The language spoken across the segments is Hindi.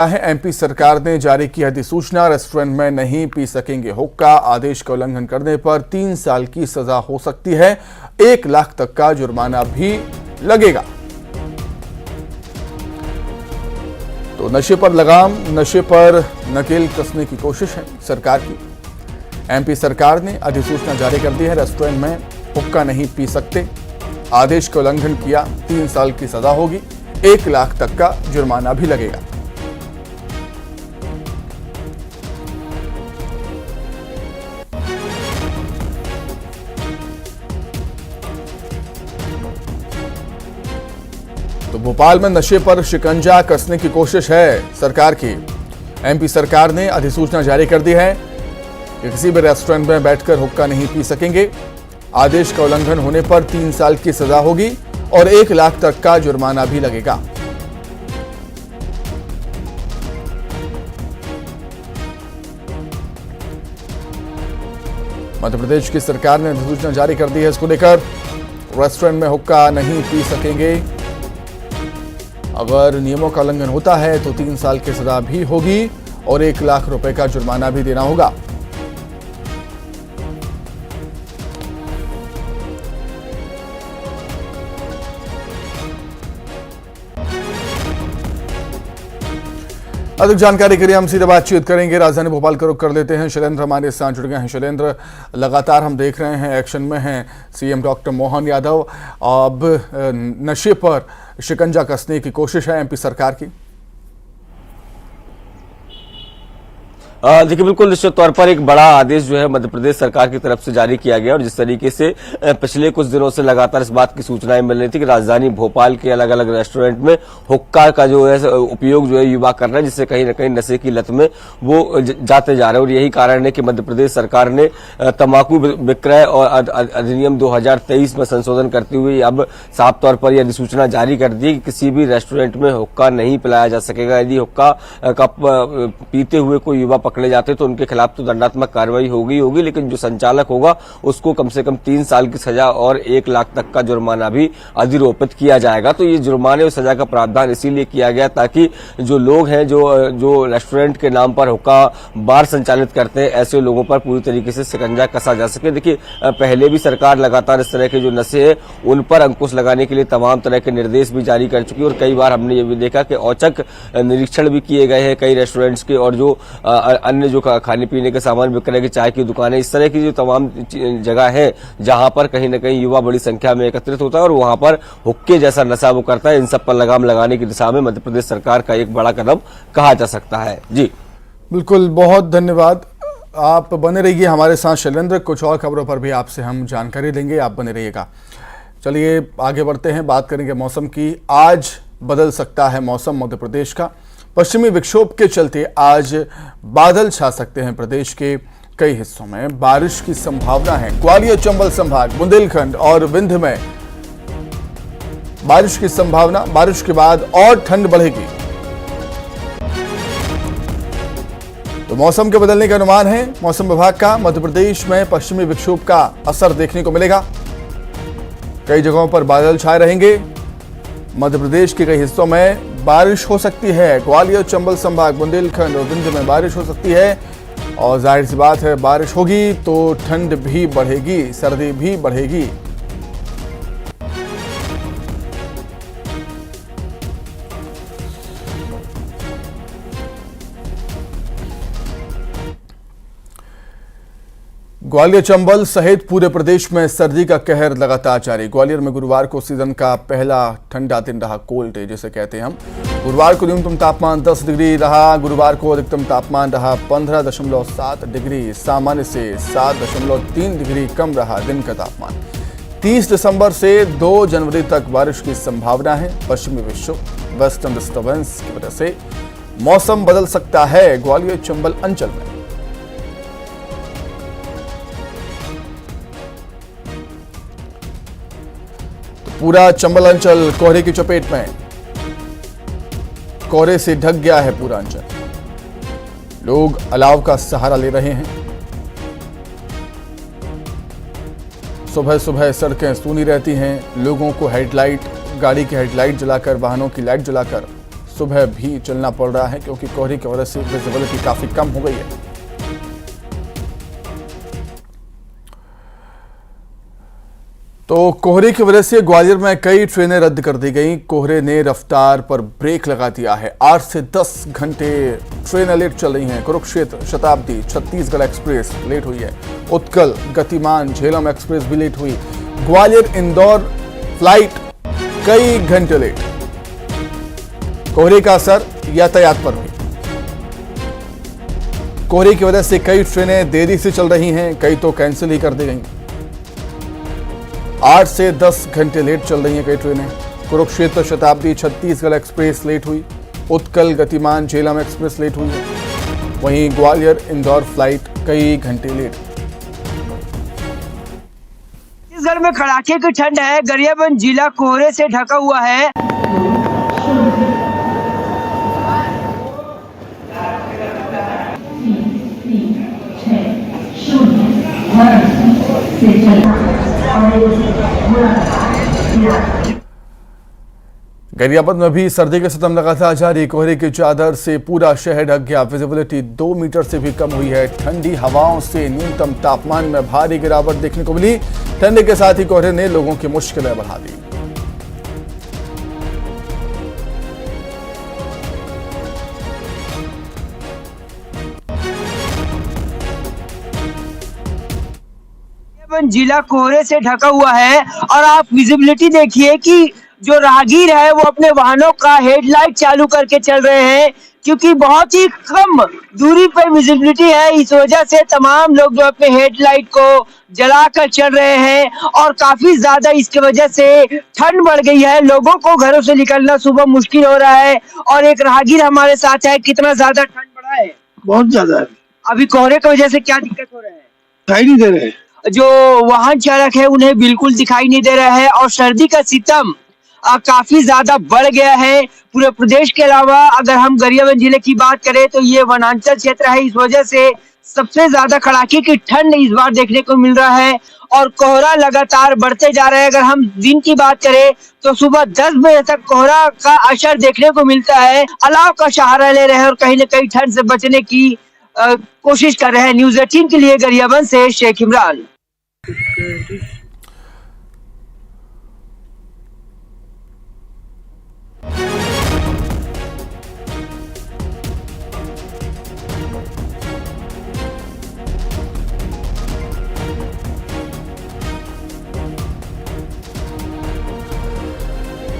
है एमपी सरकार ने जारी की अधिसूचना। रेस्टोरेंट में नहीं पी सकेंगे हुक्का। आदेश का उल्लंघन करने पर 3 साल की सजा हो सकती है, 1 लाख तक का जुर्माना भी लगेगा। तो नशे पर लगाम, नशे पर नकेल कसने की कोशिश है सरकार की। एमपी सरकार ने अधिसूचना जारी कर दी है। रेस्टोरेंट में हुक्का नहीं पी सकते। आदेश का उल्लंघन किया 3 साल की सजा होगी, 1 लाख तक का जुर्माना भी लगेगा। तो भोपाल में नशे पर शिकंजा कसने की कोशिश है सरकार की। एमपी सरकार ने अधिसूचना जारी कर दी है कि किसी भी रेस्टोरेंट में बैठकर हुक्का नहीं पी सकेंगे। आदेश का उल्लंघन होने पर 3 साल की सजा होगी और 1 लाख तक का जुर्माना भी लगेगा। मध्य प्रदेश की सरकार ने अधिसूचना जारी कर दी है। इसको लेकर रेस्टोरेंट में हुक्का नहीं पी सकेंगे। अगर नियमों का उल्लंघन होता है तो 3 साल की सजा भी होगी और 1 लाख रुपए का जुर्माना भी देना होगा। अधिक जानकारी के लिए हम सीधे बातचीत करेंगे। राजधानी भोपाल का रुख कर लेते हैं। शैलेंद्र हमारे साथ जुड़ गए हैं। शैलेंद्र, लगातार हम देख रहे हैं एक्शन में हैं सीएम डॉक्टर मोहन यादव। अब नशे पर शिकंजा कसने की कोशिश है एमपी सरकार की। देखिए, बिल्कुल निश्चित तौर पर एक बड़ा आदेश जो है मध्य प्रदेश सरकार की तरफ से जारी किया गया और जिस तरीके से पिछले कुछ दिनों से लगातार इस बात की सूचनाएं मिल रही थी कि राजधानी भोपाल के अलग अलग रेस्टोरेंट में हुक्का का जो है उपयोग जो है युवा कर रहे हैं, जिससे कहीं न कहीं नशे की लत में वो जाते जा रहे हैं। और यही कारण है कि मध्य प्रदेश सरकार ने तंबाकू विक्रय और अधिनियम 2023 में संशोधन करते हुए अब साफ तौर पर यह अधिसूचना जारी कर दी कि किसी भी रेस्टोरेंट में हुक्का नहीं पिलाया जा सकेगा। यदि हुक्का कप पीते हुए कोई युवा पकड़े जाते तो उनके खिलाफ तो दंडात्मक कार्रवाई होगी, लेकिन जो संचालक होगा उसको कम से कम 3 साल की सजा और 1 लाख तक का जुर्माना भी अधिरोपित किया जाएगा। तो ये जुर्माने और सजा का प्रावधान इसीलिए किया गया ताकि जो लोग हैं जो रेस्टोरेंट के नाम पर हुक्का बार संचालित करते हैं, ऐसे लोगों पर पूरी तरीके से शिकंजा कसा जा सके। देखिए, पहले भी सरकार लगातार इस तरह के जो नशे है उन पर अंकुश लगाने के लिए तमाम तरह के निर्देश भी जारी कर चुकी है और कई बार हमने ये भी देखा कि औचक निरीक्षण भी किए गए हैं कई रेस्टोरेंट्स के और जो अन्य जो खाने पीने के सामान विक्रय की चाय की दुकानें, इस तरह की जो तमाम जगह है जहां पर कहीं न कहीं युवा बड़ी संख्या में एकत्रित होता है और वहां पर हुक्के जैसा नशा वो करता है। इन सब पर लगाम लगाने की दिशा में मध्य प्रदेश सरकार का एक बड़ा कदम कहा जा सकता है। जी बिल्कुल, बहुत धन्यवाद। आप बने रहिए हमारे साथ शैलेंद्र। कुछ और खबरों पर भी आपसे हम जानकारी देंगे, आप बने रहिएगा। चलिए आगे बढ़ते हैं, बात करेंगे मौसम की। आज बदल सकता है मौसम मध्य प्रदेश का। पश्चिमी विक्षोभ के चलते आज बादल छा सकते हैं प्रदेश के कई हिस्सों में। बारिश की संभावना है। ग्वालियर चंबल संभाग, बुंदेलखंड और विंध्य में बारिश की संभावना। बारिश के बाद और ठंड बढ़ेगी। तो मौसम के बदलने का अनुमान है मौसम विभाग का। मध्य प्रदेश में पश्चिमी विक्षोभ का असर देखने को मिलेगा। कई जगहों पर बादल छाए रहेंगे। मध्य प्रदेश के कई हिस्सों में बारिश हो सकती है। ग्वालियर चंबल संभाग, बुंदेलखंड और विंध्य में बारिश हो सकती है और जाहिर सी बात है बारिश होगी तो ठंड भी बढ़ेगी, सर्दी भी बढ़ेगी। ग्वालियर चंबल सहित पूरे प्रदेश में सर्दी का कहर लगातार जारी। ग्वालियर में गुरुवार को सीजन का पहला ठंडा दिन रहा, कोल्ड डे जिसे कहते हैं हम। गुरुवार को न्यूनतम तापमान 10 डिग्री रहा। गुरुवार को अधिकतम तापमान रहा 15.7 डिग्री, सामान्य से 7.3 डिग्री कम रहा दिन का तापमान। 30 दिसंबर से 2 जनवरी तक बारिश की संभावना है। पश्चिमी विक्षोभ वेस्टर्न डिस्टर्बेंस की वजह से मौसम बदल सकता है ग्वालियर चंबल अंचल में। पूरा चंबल अंचल कोहरे की चपेट में। कोहरे से ढक गया है पूरा अंचल। लोग अलाव का सहारा ले रहे हैं। सुबह सुबह सड़कें सूनी रहती हैं। लोगों को हेडलाइट, गाड़ी की हेडलाइट जलाकर, वाहनों की लाइट जलाकर सुबह भी चलना पड़ रहा है क्योंकि कोहरे की वजह से विजिबिलिटी काफी कम हो गई है। तो कोहरे की वजह से ग्वालियर में कई ट्रेनें रद्द कर दी गई। कोहरे ने रफ्तार पर ब्रेक लगा दिया है। 8 से 10 घंटे ट्रेनें लेट चल रही हैं। कुरुक्षेत्र शताब्दी छत्तीसगढ़ एक्सप्रेस लेट हुई है। उत्कल गतिमान झेलम एक्सप्रेस भी लेट हुई। ग्वालियर इंदौर फ्लाइट कई घंटे लेट। कोहरे का असर यातायात पर भी। कोहरे की वजह से कई ट्रेनें देरी से चल रही हैं, कई तो कैंसिल ही कर दी गई। 8 से 10 घंटे लेट चल रही हैं कई ट्रेनें। कुरुक्षेत्र शताब्दी छत्तीसगढ़ एक्सप्रेस लेट हुई। उत्कल गतिमान झेलम एक्सप्रेस लेट हुई है। वहीं ग्वालियर इंदौर फ्लाइट कई घंटे लेट। छत्तीसगढ़ में कड़ाके की ठंड है। गरियाबंद जिला कोहरे से ढका हुआ है। गरियाबंद में भी सर्दी के सितम लगातार जारी। कोहरे की चादर से पूरा शहर ढक गया। विजिबिलिटी 2 मीटर से भी कम हुई है। ठंडी हवाओं से न्यूनतम तापमान में भारी गिरावट देखने को मिली। ठंड के साथ ही कोहरे ने लोगों की मुश्किलें बढ़ा दी। जिला कोहरे से ढका हुआ है और आप विजिबिलिटी देखिए कि जो राहगीर है वो अपने वाहनों का हेडलाइट चालू करके चल रहे हैं क्योंकि बहुत ही कम दूरी पर विजिबिलिटी है। इस वजह से तमाम लोग जो अपने हेडलाइट को जलाकर चल रहे हैं और काफी ज्यादा इसकी वजह से ठंड बढ़ गई है। लोगों को घरों से निकलना सुबह मुश्किल हो रहा है। और एक राहगीर हमारे साथ है। कितना ज्यादा ठंड बढ़ा है? बहुत ज्यादा है। अभी कोहरे की वजह से क्या दिक्कत हो रहा है? दिखाई नहीं दे रहे। जो वाहन चालक है उन्हें बिल्कुल दिखाई नहीं दे रहा है और सर्दी का सितम काफी ज्यादा बढ़ गया है पूरे प्रदेश के अलावा। अगर हम गरियाबंद जिले की बात करें तो ये वनांचल क्षेत्र है। इस वजह से सबसे ज्यादा कड़ाके की ठंड इस बार देखने को मिल रहा है और कोहरा लगातार बढ़ते जा रहा है। अगर हम दिन की बात करें तो सुबह 10 बजे तक कोहरा का असर देखने को मिलता है। अलाव का सहारा ले रहे हैं और कहीं न कहीं ठंड से बचने की कोशिश कर रहे हैं। न्यूज़ 18 के लिए गरियाबंद से शेख इमरान।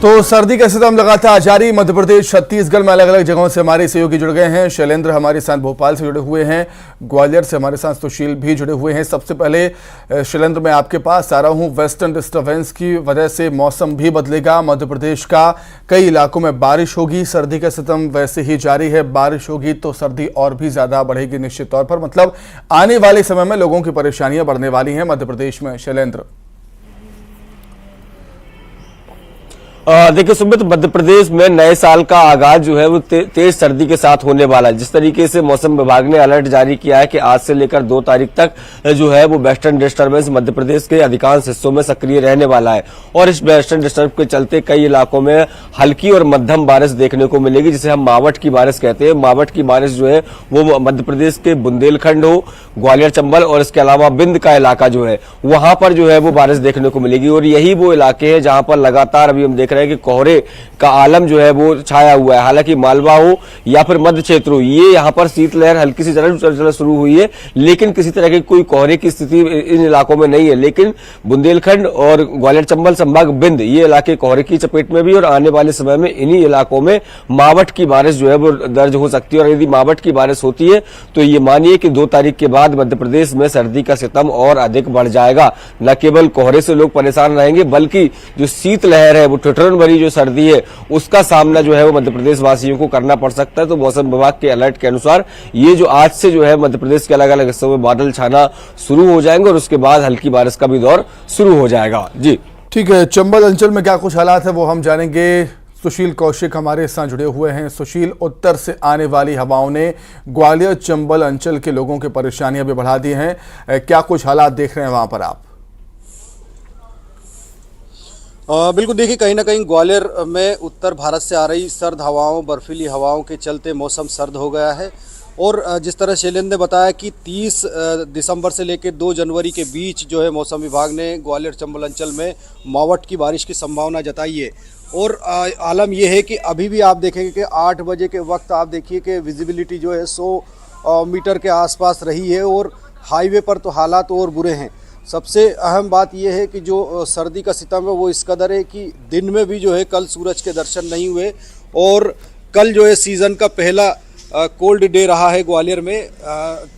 तो सर्दी का सितम लगातार जारी। मध्य प्रदेश छत्तीसगढ़ में अलग अलग जगहों से हमारे सहयोगी जुड़ गए हैं। शैलेंद्र हमारे साथ भोपाल से जुड़े हुए हैं। ग्वालियर से हमारे साथ सुशील भी जुड़े हुए हैं। सबसे पहले शैलेंद्र, मैं आपके पास आ रहा हूं। वेस्टर्न डिस्टर्बेंस की वजह से मौसम भी बदलेगा। मध्य प्रदेश का कई इलाकों में बारिश होगी। सर्दी का सितम वैसे ही जारी है। बारिश होगी तो सर्दी और भी ज्यादा बढ़ेगी निश्चित तौर पर। मतलब आने वाले समय में लोगों की परेशानियां बढ़ने वाली हैं मध्य प्रदेश में। शैलेंद्र, देखिए सुमित, मध्य प्रदेश में नए साल का आगाज जो है वो तेज सर्दी के साथ होने वाला है। जिस तरीके से मौसम विभाग ने अलर्ट जारी किया है कि आज से लेकर 2 तारीख तक जो है वो वेस्टर्न डिस्टर्बेंस मध्य प्रदेश के अधिकांश हिस्सों में सक्रिय रहने वाला है और इस वेस्टर्न डिस्टर्ब के चलते कई इलाकों में हल्की और मध्यम बारिश देखने को मिलेगी, जिसे हम मावठ की बारिश कहते हैं। मावठ की बारिश जो है वो मध्य प्रदेश के बुंदेलखंड हो, ग्वालियर चंबल और इसके अलावा बिंद का इलाका जो है वहां पर जो है वो बारिश देखने को मिलेगी। और यही वो इलाके हैं जहां पर लगातार अभी हम देख रहे हैं कि कोहरे का आलम जो है वो छाया हुआ है। हालांकि मालवा हो या फिर मध्य क्षेत्र हो, ये यहाँ पर शीतलहर हल्की सी चलना शुरू हुई है, लेकिन किसी तरह की कोई कोहरे की स्थिति इन इलाकों में नहीं है। लेकिन बुंदेलखंड और ग्वालियर चंबल संभाग बिंद ये इलाके कोहरे की चपेट में भी और आने वाले समय में इन्हीं इलाकों में मावठ की बारिश जो है वो दर्ज हो सकती है। और यदि मावठ की बारिश होती है तो ये मानिए कि 2 तारीख के बाद मध्य प्रदेश में सर्दी का सितम और अधिक बढ़ जाएगा। न केवल कोहरे से लोग परेशान रहेंगे बल्कि जो शीतलहर है वो ठिठुरन भरी जो सर्दी है उसका सामना जो है वो मध्य प्रदेश वासियों को करना पड़ सकता है। तो मौसम विभाग के अलर्ट के अनुसार ये जो आज से जो है मध्य प्रदेश के अलग अलग हिस्सों में बादल छाना शुरू हो जाएंगे और उसके बाद हल्की बारिश का भी दौर शुरू हो जाएगा। जी ठीक है, चंबल अंचल में क्या कुछ हालात है वो हम जानेंगे। सुशील कौशिक हमारे साथ जुड़े हुए हैं। सुशील, उत्तर से आने वाली हवाओं ने ग्वालियर चंबल अंचल के लोगों की परेशानियां भी बढ़ा दी हैं। क्या कुछ हालात देख रहे हैं वहां पर आप? बिल्कुल, देखिए कहीं ना कहीं ग्वालियर में उत्तर भारत से आ रही सर्द हवाओं, बर्फीली हवाओं के चलते मौसम सर्द हो गया है। और जिस तरह शैलेंद्र ने बताया कि 30 दिसंबर से लेकर 2 जनवरी के बीच जो है मौसम विभाग ने ग्वालियर चंबल अंचल में मावठ की बारिश की संभावना जताई है। और आलम यह है कि अभी भी आप देखेंगे कि 8 बजे के वक्त आप देखिए कि विजिबिलिटी जो है 100 मीटर के आसपास रही है और हाईवे पर तो हालात और बुरे हैं। सबसे अहम बात यह है कि जो सर्दी का सितम है वो इस कदर है कि दिन में भी जो है कल सूरज के दर्शन नहीं हुए। और कल जो है सीज़न का पहला कोल्ड डे रहा है ग्वालियर में।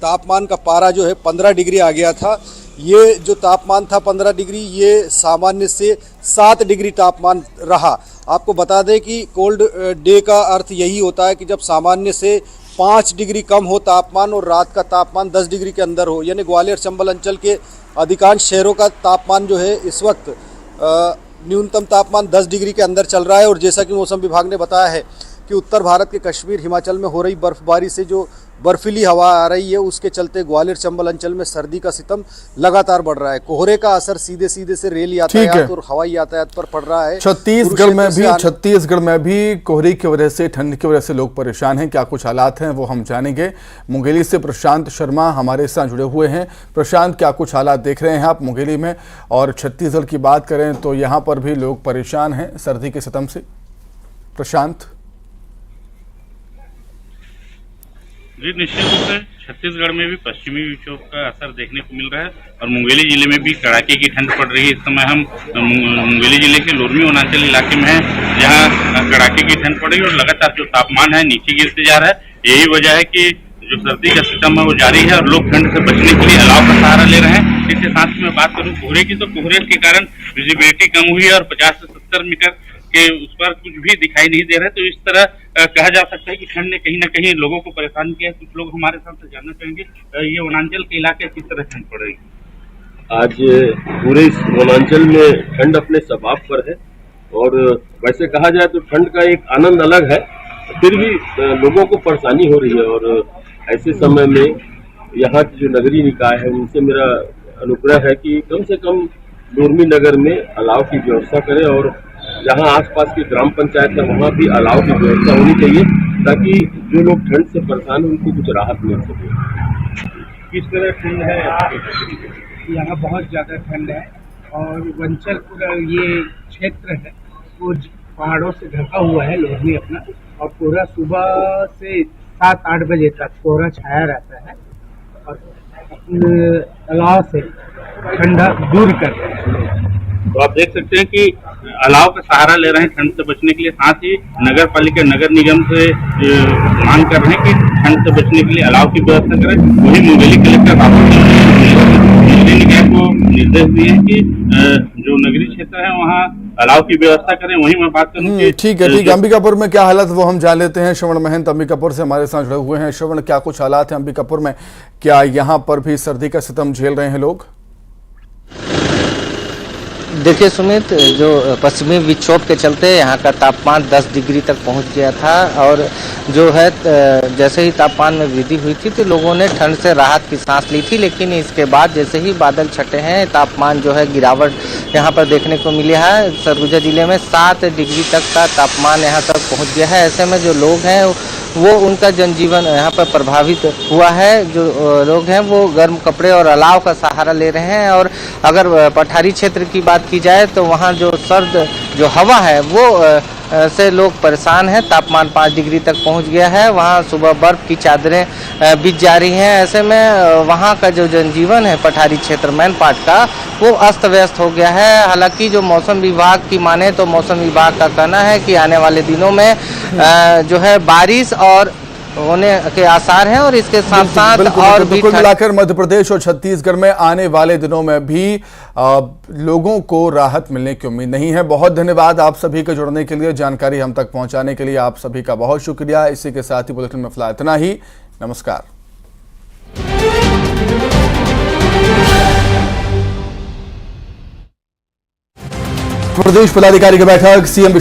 तापमान का पारा जो है 15 डिग्री आ गया था। ये जो तापमान था 15 डिग्री, ये सामान्य से 7 डिग्री तापमान रहा। आपको बता दें कि कोल्ड डे का अर्थ यही होता है कि जब सामान्य से 5 डिग्री कम हो तापमान और रात का तापमान 10 डिग्री के अंदर हो। यानी ग्वालियर चंबल अंचल के अधिकांश शहरों का तापमान जो है इस वक्त न्यूनतम तापमान 10 डिग्री के अंदर चल रहा है। और जैसा कि मौसम विभाग ने बताया है कि उत्तर भारत के कश्मीर, हिमाचल में हो रही बर्फबारी से जो बर्फीली हवा आ रही है उसके चलते ग्वालियर चंबल अंचल में सर्दी का सितम लगातार बढ़ रहा है। कोहरे का असर सीधे सीधे से रेल यातायात और हवाई यातायात पर पड़ रहा है। छत्तीसगढ़ में भी कोहरे की वजह से, ठंड की वजह से लोग परेशान हैं। क्या कुछ हालात हैं वो हम जानेंगे। मुंगेली से प्रशांत शर्मा हमारे साथ जुड़े हुए हैं। प्रशांत, क्या कुछ हालात देख रहे हैं आप मुंगेली में? और छत्तीसगढ़ की बात करें तो यहाँ पर भी लोग परेशान हैं सर्दी के सितम से। प्रशांत जी, निश्चित रूप से छत्तीसगढ़ में भी पश्चिमी विक्षोभ का असर देखने को मिल रहा है और मुंगेली जिले में भी कड़ाके की ठंड पड़ रही है। इस समय हम मुंगेली जिले के लोरमी वनांचल इलाके में हैं, जहां कड़ाके की ठंड पड़ रही है और लगातार जो तापमान है नीचे गिरते जा रहा है। यही वजह है कि जो सर्दी का सिस्टम है वो जारी है और लोग ठंड से बचने के लिए अलाव का सहारा ले रहे हैं। इसके साथ ही मैं बात करूँ कोहरे की, तो कोहरे के कारण विजिबिलिटी कम हुई है और 50 से 70 मीटर के उस पर कुछ भी दिखाई नहीं दे रहा है। तो इस तरह कहा जा सकता है कि ठंड ने कहीं ना कहीं लोगों को परेशान किया है। कुछ लोग हमारे साथ जानना चाहेंगे ये वनांचल के इलाके किस तरह ठंड पड़ रही है। आज पूरे इस वनांचल में ठंड अपने स्वभाव पर है और वैसे कहा जाए तो ठंड का एक आनंद अलग है, फिर भी लोगों को परेशानी हो रही है। और ऐसे समय में यहाँ की जो नगरीय निकाय है उनसे मेरा अनुग्रह है कि कम से कम लोरमी नगर में अलाव की व्यवस्था करें और जहाँ आसपास की ग्राम पंचायत है वहाँ भी अलाव की व्यवस्था होनी चाहिए ताकि जो लोग ठंड से परेशान हैं उनको कुछ राहत मिल सके। किस तरह ठंड है? यहाँ बहुत ज़्यादा ठंड है और वंचल पूरा ये क्षेत्र है वो पहाड़ों से ढका हुआ है लोरमी अपना। और पूरा सुबह से 7-8 बजे तक कोहरा छाया रहता है और अलाव से ठंडा दूर करते हैं। तो आप देख सकते हैं कि अलाव का सहारा ले रहे हैं ठंड से बचने के लिए। साथ ही नगर पालिका, नगर निगम से मांग कर रहे हैं कि ठंड से बचने के लिए अलाव की व्यवस्था करें। वही मुंगेली कलेक्टर मुंगेली निकाय को निर्देश दिए हैं कि जो नगरीय क्षेत्र है वहाँ अलाव की व्यवस्था करें। वहीं मैं बात करूँ ठीक है। अंबिकापुर में क्या हालत वो हम जान लेते हैं। श्रवण महंत अंबिकापुर से हमारे साथ जुड़े हुए हैं। श्रवण, क्या कुछ हालात हैं अंबिकापुर में? क्या यहाँ पर भी सर्दी का सितम झेल रहे हैं लोग? देखिए सुमित, जो पश्चिमी विक्षोभ के चलते यहाँ का तापमान 10 डिग्री तक पहुँच गया था और जो है जैसे ही तापमान में वृद्धि हुई थी तो लोगों ने ठंड से राहत की सांस ली थी। लेकिन इसके बाद जैसे ही बादल छटे हैं तापमान जो है गिरावट यहाँ पर देखने को मिली है। सरगुजा जिले में 7 डिग्री तक का तापमान यहाँ तक पहुँच गया है। ऐसे में जो लोग हैं वो उनका जनजीवन यहाँ पर प्रभावित हुआ है। जो लोग हैं वो गर्म कपड़े और अलाव का सहारा ले रहे हैं। और अगर पठारी क्षेत्र की बात की जाए तो वहाँ जो सर्द जो हवा है वो से लोग परेशान हैं। तापमान 5 डिग्री तक पहुँच गया है। वहाँ सुबह बर्फ़ की चादरें बिछ जा रही हैं। ऐसे में वहाँ का जो जनजीवन है पठारी क्षेत्र मैनपाट का वो अस्त व्यस्त हो गया है। हालांकि जो मौसम विभाग की माने तो मौसम विभाग का कहना है कि आने वाले दिनों में जो है बारिश और होने के आसार हैं और इसके साथ साथ और भी कुल मिलाकर मध्य प्रदेश और छत्तीसगढ़ में आने वाले दिनों में भी लोगों को राहत मिलने की उम्मीद नहीं है। बहुत धन्यवाद आप सभी के जुड़ने के लिए, जानकारी हम तक पहुंचाने के लिए आप सभी का बहुत शुक्रिया। इसी के साथ ही बुलेटिन में फिलहाल इतना ही। नमस्कार। प्रदेश पदाधिकारी की बैठक सीएम